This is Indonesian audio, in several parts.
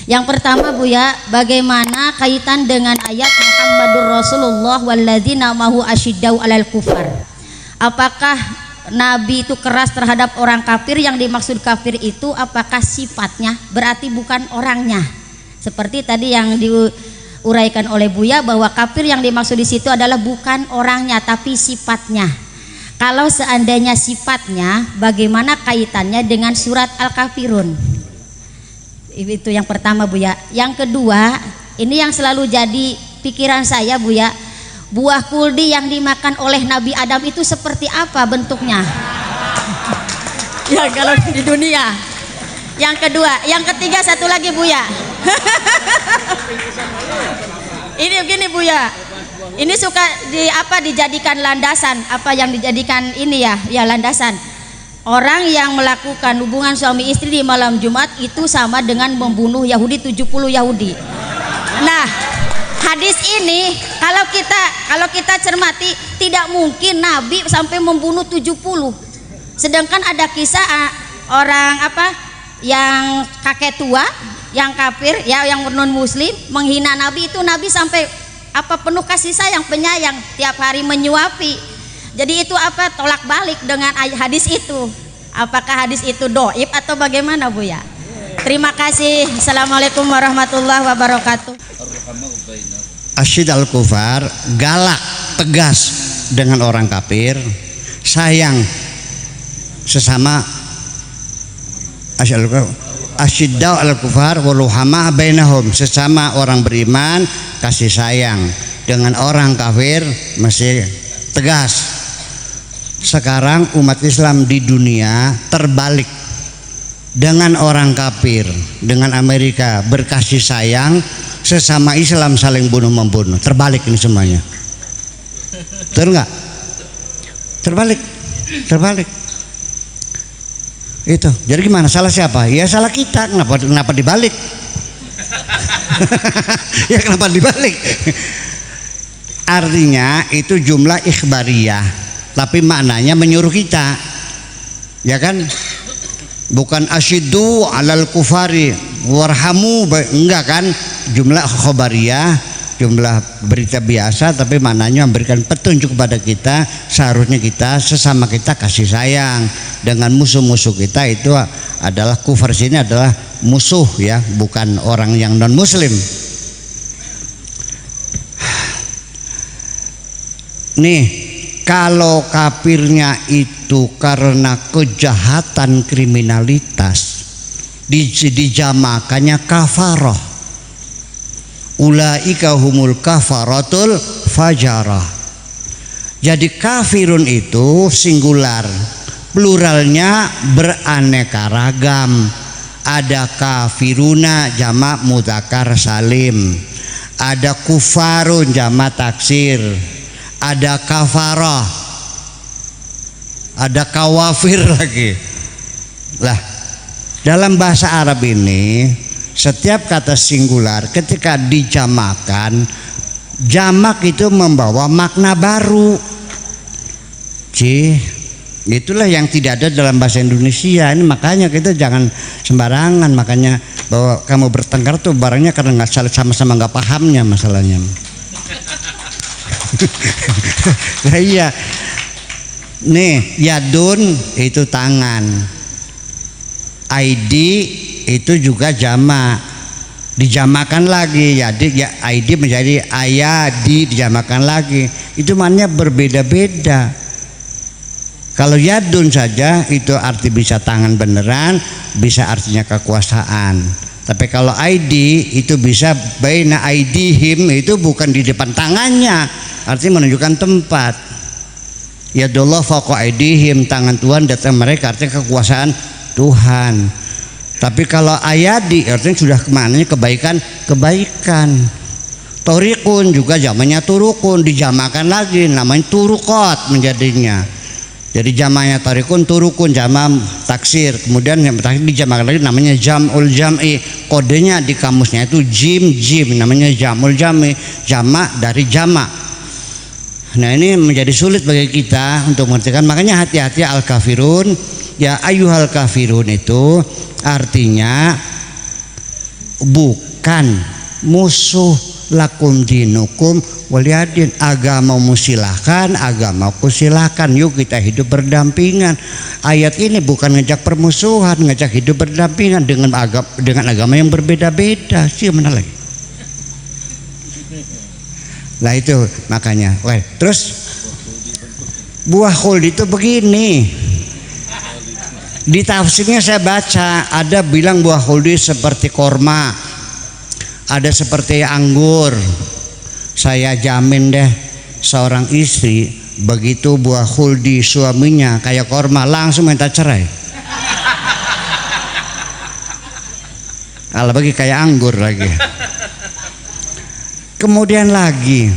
Yang pertama Bu ya, bagaimana kaitan dengan ayat Muhammadur Rasulullah walladzina mahu asyiddau alal kufar? Apakah Nabi itu keras terhadap orang kafir? Yang dimaksud kafir itu apakah sifatnya? Berarti bukan orangnya. Seperti tadi yang diuraikan oleh Buya bahwa kafir yang dimaksud di situ adalah bukan orangnya tapi sifatnya. Kalau seandainya sifatnya, bagaimana kaitannya dengan surat Al-Kafirun? Itu yang pertama Bu ya. Yang kedua, ini yang selalu jadi pikiran saya Bu ya. Buah kuldi yang dimakan oleh Nabi Adam itu seperti apa bentuknya? Ya kalau di dunia. Yang kedua, yang ketiga satu lagi Bu ya. Ini begini Bu ya. Ini suka dijadikan landasan, apa yang dijadikan ini ya landasan. Orang yang melakukan hubungan suami istri di malam Jumat itu sama dengan membunuh Yahudi 70 Yahudi. Nah, hadis ini kalau kita cermati tidak mungkin Nabi sampai membunuh 70. Sedangkan ada kisah orang yang kakek tua, yang kafir ya, yang non muslim menghina Nabi, itu Nabi sampai penuh kasih sayang, penyayang, tiap hari menyuapi. Jadi itu tolak balik dengan hadis itu. Apakah hadis itu doib atau bagaimana Bu ya? Terima kasih. Assalamualaikum warahmatullahi wabarakatuh. Asyid al-kufar, galak, tegas dengan orang kafir, sayang sesama. Asyiddau al-kufar waluhama bainahum, sesama orang beriman kasih sayang, dengan orang kafir masih tegas. Sekarang umat Islam di dunia terbalik, dengan orang kafir, dengan Amerika berkasih sayang, sesama Islam saling bunuh membunuh. Terbalik ini semuanya. Betul nggak? Terbalik. Itu. Jadi gimana? Salah siapa? Ya salah kita. Kenapa dibalik? Ya kenapa dibalik? Artinya itu jumlah ikhbariyah, tapi maknanya menyuruh kita, ya kan? Bukan asyiddu alal kufari warhamu, enggak kan? Jumlah khobariyah, jumlah berita biasa, tapi maknanya memberikan petunjuk kepada kita. Seharusnya kita sesama kita kasih sayang dengan musuh-musuh kita. Itu adalah kufar, sini adalah musuh ya, bukan orang yang non muslim. Nih, kalau kafirnya itu karena kejahatan kriminalitas, dijamakannya kafarah. Ulaika humul kafaratul fajarah. Jadi kafirun itu singular, pluralnya beraneka ragam. Ada kafiruna jamak mudzakkar salim, ada kufarun jamak taksir, ada kafarah, ada kawafir lagi. Lah, dalam bahasa Arab ini setiap kata singular ketika dijamakan, jamak itu membawa makna baru. Itulah yang tidak ada dalam bahasa Indonesia ini. Makanya kita jangan sembarangan, makanya bahwa kamu bertengkar tuh barangnya karena nggak sama-sama nggak pahamnya masalahnya. Nah, iya. Nih, yadun itu tangan, ID itu juga jamak, dijamakan lagi. ID menjadi ayadi, dijamakan lagi. Itu maknanya berbeda-beda. Kalau yadun saja itu arti bisa tangan beneran, bisa artinya kekuasaan. Tapi kalau ID itu bisa baina aidihim, itu bukan di depan tangannya, artinya menunjukkan tempat. Yadullah fawqa aidihim, tangan Tuhan datang mereka, artinya kekuasaan Tuhan. Tapi kalau ayadi artinya sudah kemananya kebaikan. Torikun juga zamannya turukun, dijamakan lagi namanya turukot menjadinya. Jadi jamaknya tarikun, turukun, jamak taksir. Kemudian yang terakhir dijamakan lagi namanya jam'ul jam'i. Kodenya di kamusnya itu jim, namanya jam'ul jam'i, jamak dari jamak. Nah, ini menjadi sulit bagi kita untuk mengertikan. Makanya hati-hati al-kafirun. Ya ayyuhal kafirun itu artinya bukan musuh. Lakum dinukum waliyadin, agamamu silahkan, agamaku silahkan, yuk kita hidup berdampingan. Ayat ini bukan ngajak permusuhan, ngajak hidup berdampingan dengan agama yang berbeda-beda. Sih mana lagi? Nah itu makanya. Terus buah khuld itu begini. Di tafsirnya saya baca ada bilang buah khuld seperti korma, ada seperti anggur. Saya jamin deh seorang istri begitu buah khuld suaminya kayak korma langsung minta cerai. Kalau bagi kayak anggur lagi. Kemudian lagi,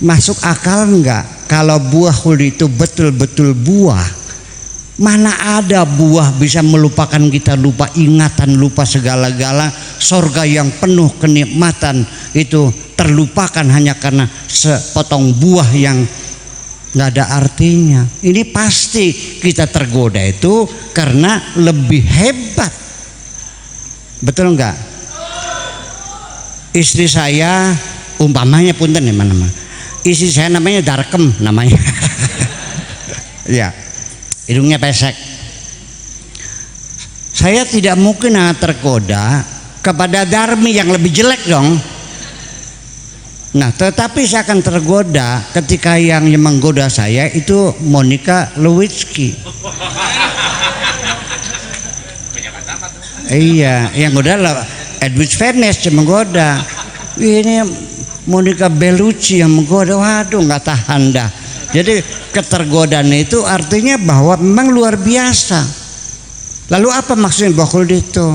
masuk akal enggak kalau buah khuld itu betul-betul buah? Mana ada buah bisa melupakan kita, lupa ingatan, lupa segala-gala. Sorga yang penuh kenikmatan itu terlupakan hanya karena sepotong buah yang nggak ada artinya. Ini pasti kita tergoda itu karena lebih hebat. Betul enggak? Istri saya umpamanya punten ya mana-mana. Istri saya namanya Darkem namanya. Ya. Hidungnya pesek. Saya tidak mungkin tergoda kepada Darmi yang lebih jelek dong. Nah, tetapi saya akan tergoda ketika yang menggoda saya itu Monica Lewinsky. Iya, yang goda Edwidge Venice yang menggoda. Ini Monica Bellucci yang menggoda. Waduh, nggak tahan dah. Jadi ketergodaan itu artinya bahwa memang luar biasa. Lalu apa maksudnya buah khuld itu?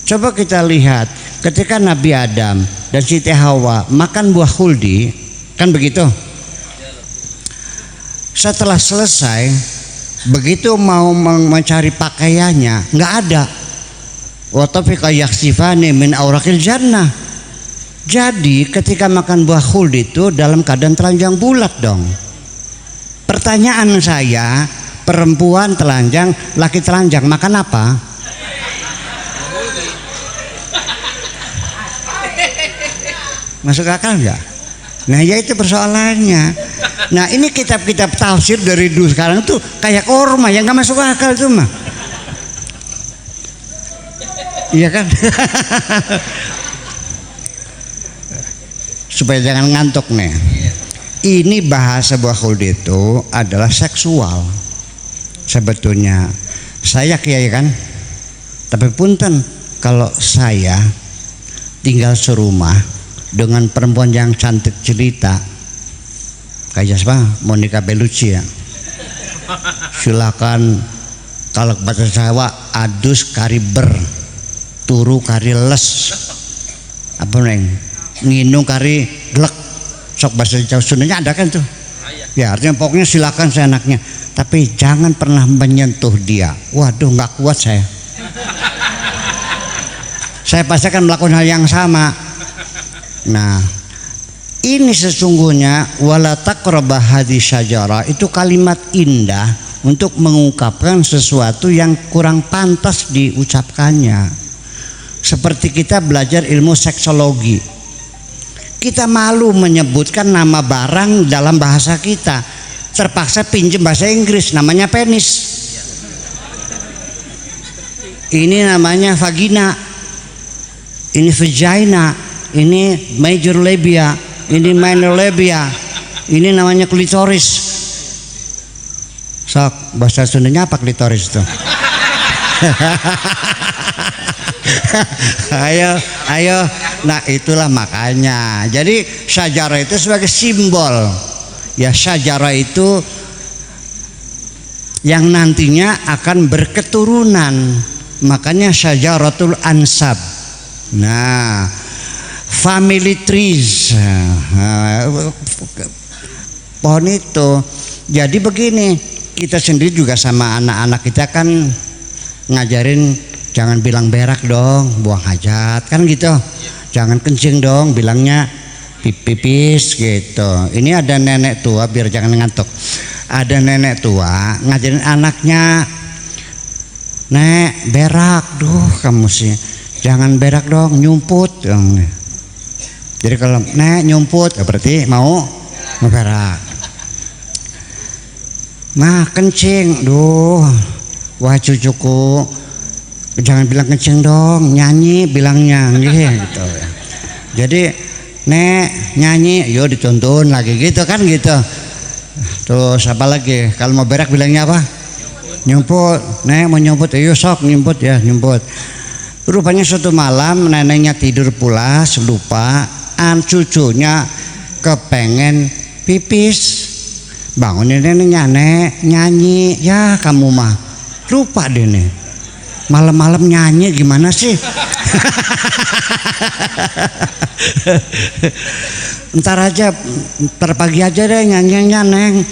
Coba kita lihat ketika Nabi Adam dan Siti Hawa makan buah khuld, kan begitu? Setelah selesai, begitu mau mencari pakaiannya, nggak ada. Wa tafiqa yakhsifani min awraqil jannah. Jadi ketika makan buah khuld itu dalam keadaan telanjang bulat dong. Pertanyaan saya, perempuan telanjang, laki telanjang, makan apa? Masuk akal nggak? Nah ya itu persoalannya. Nah ini kitab-kitab tafsir dari dulu sekarang tuh kayak korma yang nggak masuk akal tuh mah. Iya kan? Supaya jangan ngantuk nih. Ini bahasa buah khuld itu adalah seksual. Sebetulnya saya kiai kan, tapi punten kalau saya tinggal serumah dengan perempuan yang cantik jelita kayak siapa? Monica Bellucci ya. Silakan kalau bahasa Jawa adus kari ber, turu kari les, apa neng, nginung kari glek. Sok bahasa Jawa Sundanya ada kan tuh. Ya artinya pokoknya silakan seenaknya, tapi jangan pernah menyentuh dia. Waduh nggak kuat saya. Saya pasti akan melakukan hal yang sama. Nah ini sesungguhnya wala taqraba hadhihi syajara itu kalimat indah untuk mengungkapkan sesuatu yang kurang pantas diucapkannya. Seperti kita belajar ilmu seksologi. Kita malu menyebutkan nama barang dalam bahasa kita. Terpaksa pinjam bahasa Inggris, namanya penis. Ini namanya vagina. Ini vagina. Ini major labia. Ini minor labia. Ini namanya klitoris. Sok, bahasa Sundanya apa klitoris itu? ayo. Nah itulah makanya. Jadi syajarah itu sebagai simbol. Ya syajarah itu yang nantinya akan berketurunan. Makanya syajaratul ansab. Nah, family trees. Pohon itu. Jadi begini, kita sendiri juga sama anak-anak kita kan ngajarin jangan bilang berak dong, buang hajat kan gitu. Jangan kencing dong, bilangnya pipis gitu. Ini ada nenek tua biar jangan ngantuk. Ada nenek tua ngajarin anaknya, "Nek, berak." Duh, kamu sih. jangan berak dong, nyumput. Jadi kalau nek nyumput berarti mau berak. Mah kencing, duh, wah cucuku, jangan bilang kencing dong, nyanyi bilangnya, gitu. Jadi nek nyanyi, yo dituntun lagi gitu kan gitu. Terus apa lagi? Kalau mau berak bilangnya apa? Nyumput. Nek mau nyumput, ayo sok nyumput ya, nyumput. Rupanya suatu malam neneknya tidur pulas, lupaan cucunya kepengen pipis. Bangunin neneknya, nek nyanyi. Ya kamu mah lupa deh nih, malam-malam nyanyi gimana sih? Ntar aja, ntar pagi aja deh nyanyinya neng.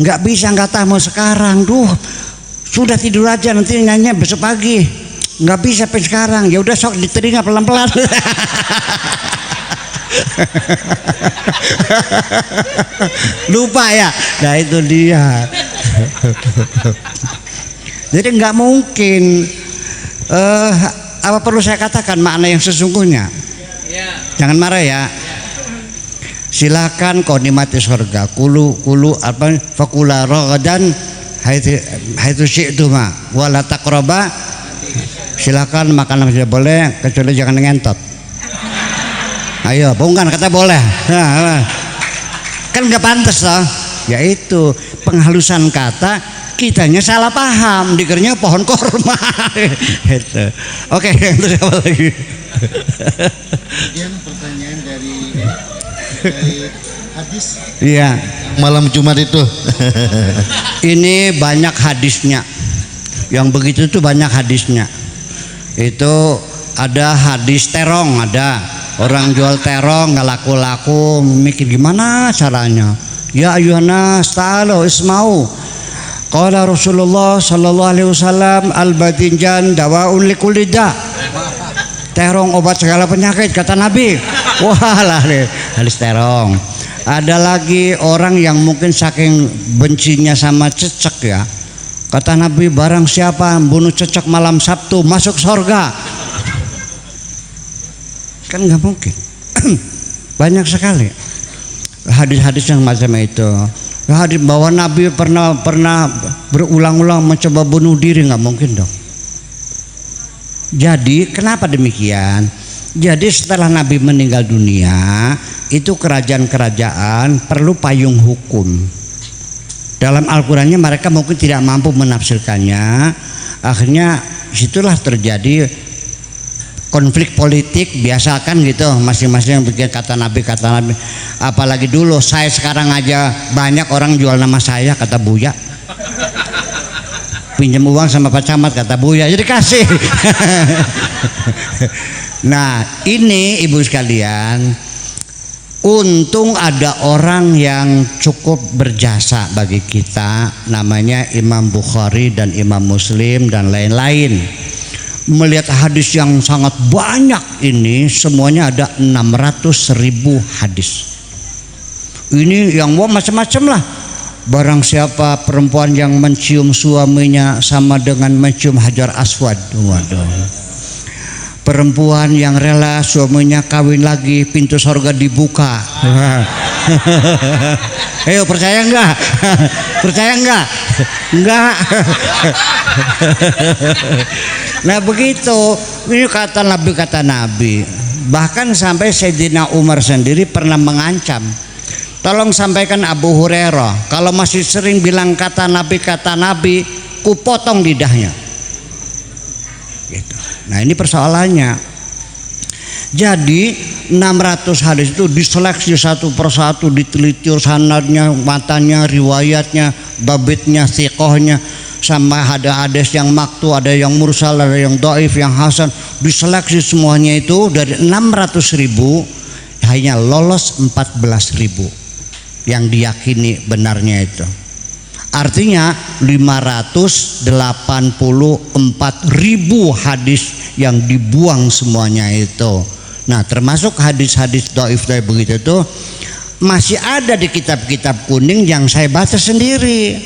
Nggak bisa, nggak tahu mau sekarang. Duh, sudah tidur aja, nanti nyanyi besok pagi. Nggak bisa sampai sekarang. Ya udah sok diteringat pelan-pelan. Lupa ya. Nah itu dia. Jadi nggak mungkin. Apa perlu saya katakan makna yang sesungguhnya? Jangan marah ya. Silakan kau nikmati surga. Kulu apa? Fakula ragadan haitsu syi'tuma wala taqraba. Silakan makan apa saja boleh kecuali jangan ngentot. Ayo, bukan kata boleh. Kan nggak pantas loh. Yaitu penghalusan kata, kitanya salah paham, dikiranya pohon korma. Gitu. Oke, terus apa lagi? Kemudian pertanyaan dari hadis. Iya. Malam Jumat itu. Ini banyak hadisnya. Yang begitu tuh banyak hadisnya. Itu ada hadis terong, ada orang jual terong nggak laku-laku, mikir gimana caranya. Ya ayyuhannas ta'alu isma'u. Qala Rasulullah sallallahu alaihi wasallam al-batinjan dawaun likulli da. Terong obat segala penyakit kata Nabi. Wah lah hadis terong. Ada lagi orang yang mungkin saking bencinya sama cecek ya. Kata Nabi, barang siapa bunuh cecek malam Sabtu masuk surga. Kan nggak mungkin. Banyak sekali hadis-hadis yang macam itu. Hadis bahwa Nabi pernah berulang-ulang mencoba bunuh diri, nggak mungkin dong. Jadi kenapa demikian? Jadi setelah Nabi meninggal dunia, itu kerajaan-kerajaan perlu payung hukum. Dalam Al-Qurannya mereka mungkin tidak mampu menafsirkannya. Akhirnya situlah terjadi konflik politik, biasa kan gitu, masing-masing bikin kata Nabi. Apalagi dulu, saya sekarang aja banyak orang jual nama saya, kata Buya. Pinjam uang sama Pak Camat, kata Buya, jadi kasih. Nah ini ibu sekalian, untung ada orang yang cukup berjasa bagi kita, namanya Imam Bukhari dan Imam Muslim dan lain-lain. Melihat hadis yang sangat banyak ini, semuanya ada 600.000 hadis. Ini yang macam-macam lah. Barang siapa perempuan yang mencium suaminya sama dengan mencium Hajar Aswad. Waduh. Perempuan yang rela suaminya kawin lagi, pintu surga dibuka. Ayo percaya enggak? Percaya enggak? Enggak. Nah begitu, ini kata Nabi. Bahkan sampai Sayyidina Umar sendiri pernah mengancam, tolong sampaikan Abu Hurairah, kalau masih sering bilang kata Nabi, ku potong lidahnya. Gitu. Nah ini persoalannya. Jadi 600 hadis itu diseleksi satu persatu, diteliti sanadnya, matanya, riwayatnya, babitnya, thiqahnya, sama ada hadis yang maktu, ada yang mursal, ada yang dhaif, yang hasan, diseleksi semuanya itu dari 600.000 hanya lolos 14.000 yang diyakini benarnya itu. Artinya 584.000 hadis yang dibuang semuanya itu. Nah termasuk hadis-hadis dhaif begitu itu masih ada di kitab-kitab kuning yang saya baca sendiri.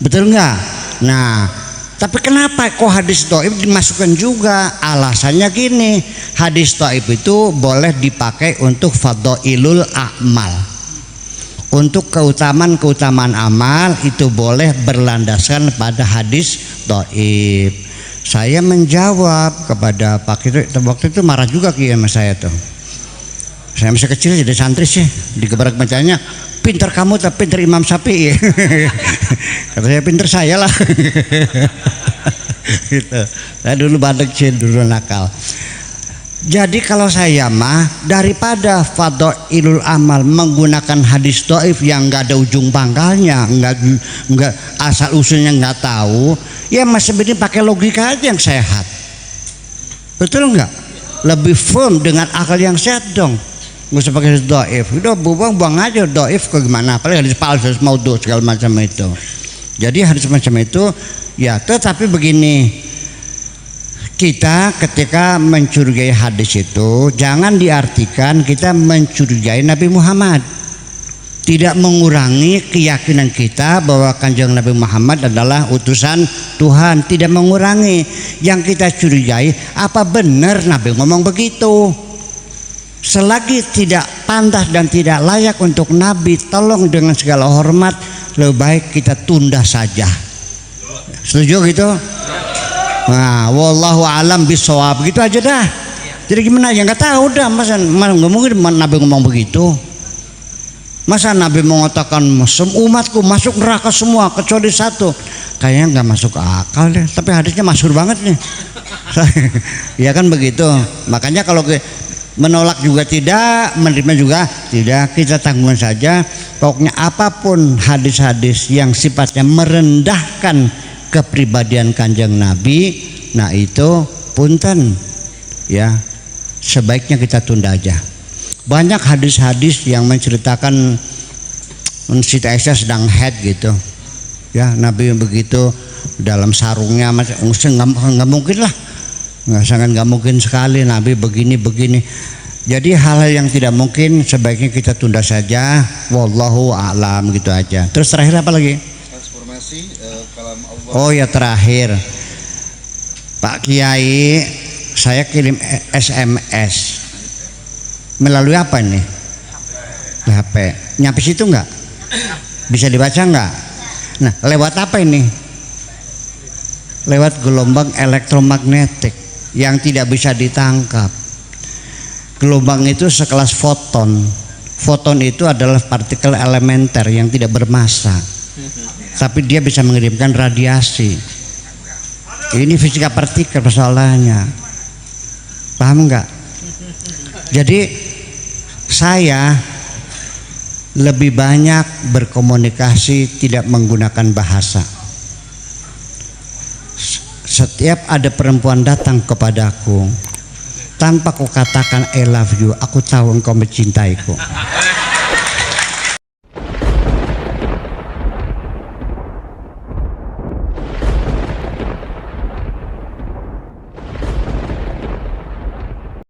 Betul nggak? Nah Tapi kenapa kok hadis dhaif dimasukkan juga? Alasannya gini, hadis dhaif itu boleh dipakai untuk fadhailul a'mal. Untuk keutamaan amal itu boleh berlandaskan pada hadis dhaif. Saya menjawab kepada Pak Kiri, waktu itu marah juga sama saya tuh. Saya masih kecil jadi santri sih, digebrak bacanya, pinter kamu tapi pinter Imam Syafi'i. Kata saya pinter saya lah. Gitu. Saya dulu bandel kecil, dulu nakal. Jadi kalau saya mah daripada fadhailul amal menggunakan hadis dhaif yang nggak ada ujung pangkalnya, nggak asal usulnya nggak tahu, ya masih mending pakai logika aja yang sehat. Betul nggak? Lebih firm dengan akal yang sehat dong. Nggak usah pakai hadis dhaif. Udah buang aja dhaif ke gimana? Apalagi hadis palsu, hadis maudhu segala macam itu. Jadi hadis macam itu ya, tetapi begini. Kita ketika mencurigai hadis itu jangan diartikan kita mencurigai Nabi Muhammad. Tidak mengurangi keyakinan kita bahwa Kanjeng Nabi Muhammad adalah utusan Tuhan, tidak mengurangi. Yang kita curigai, apa benar Nabi ngomong begitu? Selagi tidak pantas dan tidak layak untuk Nabi, tolong dengan segala hormat lebih baik kita tunda saja. Setuju gitu? Nah, wallahu alam bisawab, gitu aja dah. Jadi gimana ya, nggak tahu dah. Masa nggak mungkin Nabi ngomong begitu. Masa Nabi mengatakan umatku masuk neraka semua kecuali satu? Kayaknya nggak masuk akal deh. Tapi hadisnya masyhur banget nih. Ya kan begitu. Makanya kalau menolak juga tidak, menerima juga tidak, kita tanggung saja. Pokoknya apapun hadis-hadis yang sifatnya merendahkan kepribadian Kanjeng Nabi, nah itu punten ya, sebaiknya kita tunda aja. Banyak hadis-hadis yang menceritakan Siti Aisyah sedang haid gitu ya, Nabi begitu dalam sarungnya, nggak mungkin lah, sangat nggak mungkin sekali Nabi begini. Jadi hal-hal yang tidak mungkin sebaiknya kita tunda saja, wallahu a'lam, gitu aja. Terus terakhir apa lagi? Kalam Allah. Oh ya, terakhir Pak Kiai, saya kirim SMS melalui apa nih? HP. Nyampe situ nggak? Bisa dibaca nggak? Nah, lewat apa ini? Lewat gelombang elektromagnetik yang tidak bisa ditangkap. Gelombang itu sekelas foton. Foton itu adalah partikel elementer yang tidak bermassa, tapi dia bisa mengirimkan radiasi. Ini fisika partikel persoalannya, paham nggak? Jadi saya lebih banyak berkomunikasi tidak menggunakan bahasa. Setiap ada perempuan datang kepadaku, tanpa ku katakan I love you, aku tahu engkau mencintaiku.